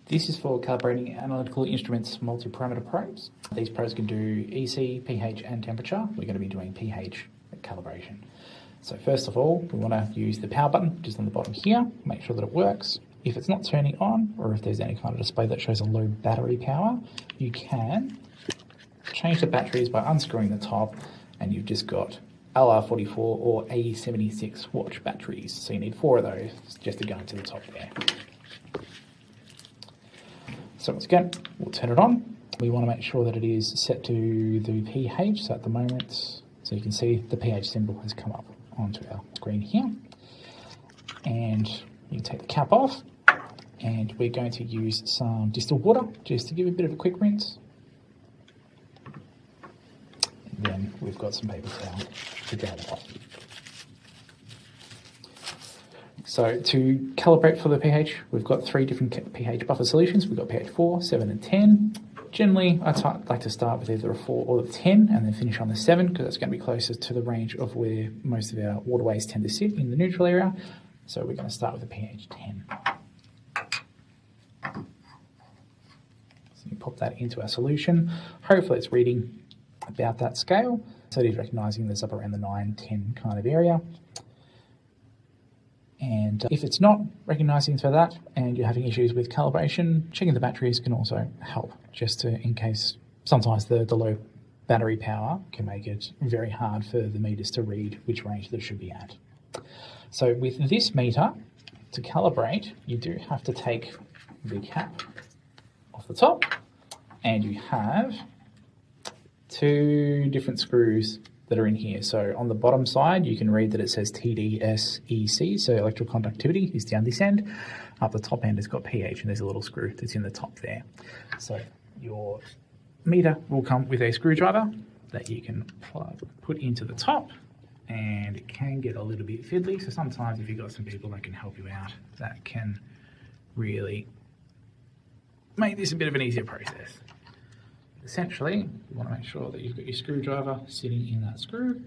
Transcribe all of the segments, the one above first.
This is for calibrating Analytical Instruments multi-parameter probes. These probes can do EC, pH and temperature. We're going to be doing pH calibration. So first of all, we want to use the power button, which is on the bottom here, make sure that it works. If it's not turning on, or if there's any kind of display that shows a low battery power, you can change the batteries by unscrewing the top, and you've just got LR44 or A76 watch batteries. So you need 4 of those just to go into the top there. So once again, we'll turn it on. We want to make sure that it is set to the pH. So at the moment, so you can see the pH symbol has come up onto our screen here. And you can take the cap off, and we're going to use some distilled water just to give a bit of a quick rinse. And then we've got some paper towel to dry that off. So to calibrate for the pH, we've got 3 different pH buffer solutions. We've got pH 4, 7 and 10. Generally, I like to start with either a 4 or a 10 and then finish on the 7 because that's going to be closest to the range of where most of our waterways tend to sit in the neutral area. So we're going to start with a pH 10. So you pop that into our solution. Hopefully it's reading about that scale. So it is recognising this up around the 9, 10 kind of area. And if it's not recognising for that and you're having issues with calibration, checking the batteries can also help, just to, in case sometimes the low battery power can make it very hard for the meters to read which range they should be at. So with this meter, to calibrate, you do have to take the cap off the top, and you have 2 different screws that are in here. So on the bottom side, you can read that it says TDSEC, so electrical conductivity is down this end. Up the top end, it's got pH, and there's a little screw that's in the top there. So your meter will come with a screwdriver that you can put into the top, and it can get a little bit fiddly. So sometimes if you've got some people that can help you out, that can really make this a bit of an easier process. Essentially, you want to make sure that you've got your screwdriver sitting in that screw.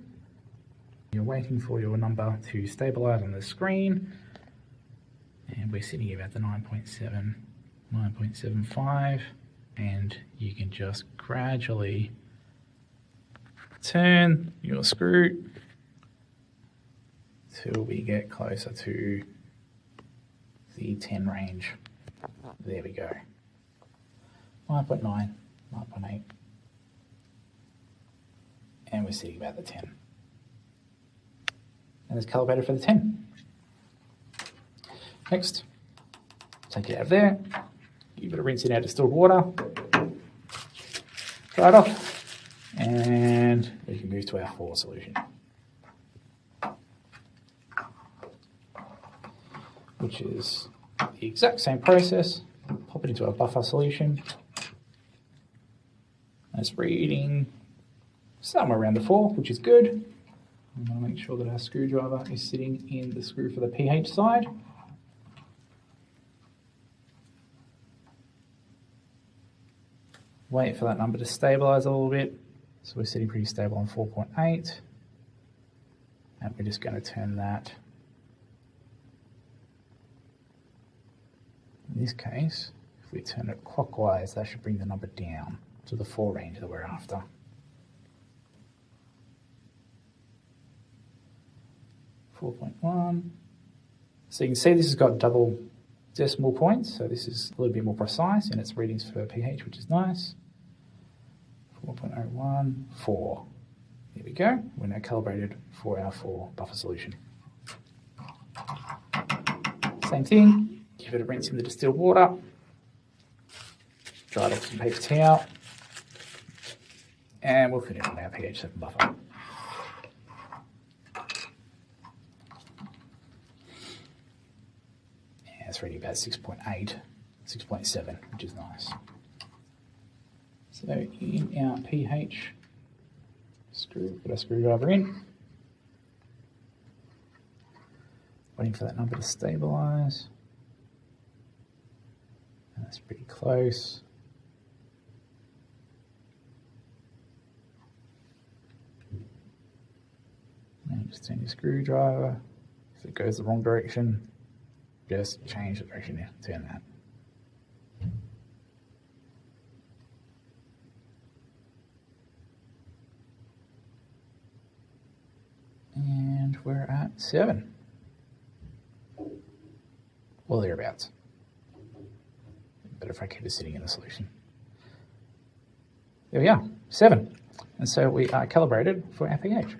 You're waiting for your number to stabilize on the screen. And we're sitting about the 9.7, 9.75. And you can just gradually turn your screw till we get closer to the 10 range. There we go. 9.9. 9.8, and we're sitting about the 10. And it's calibrated for the 10. Next, take it out of there, give it a rinse in our distilled water, dry it off, and we can move to our 4 solution, which is the exact same process. Pop it into our buffer solution. It's reading somewhere around the 4, which is good. We want to make sure that our screwdriver is sitting in the screw for the pH side. Wait for that number to stabilize a little bit. So we're sitting pretty stable on 4.8. And we're just going to turn that, in this case, if we turn it clockwise, that should bring the number down to the 4 range that we're after. .1. So you can see this has got double decimal points, so this is a little bit more precise in its readings for pH, which is nice. 4.01, 4. There we go. We're now calibrated for our 4 buffer solution. Same thing, give it a rinse in the distilled water, dry it off some paper towel, and we'll finish on our pH 7 buffer. Yeah, it's reading about 6.8, 6.7, which is nice. So in our pH screw, put our screwdriver in, waiting for that number to stabilize. And that's pretty close. And just turn your screwdriver. If it goes the wrong direction, just change the direction, turn that. 7. Or thereabouts. Better if I keep it sitting in the solution. There we are, 7. And so we are calibrated for our pH.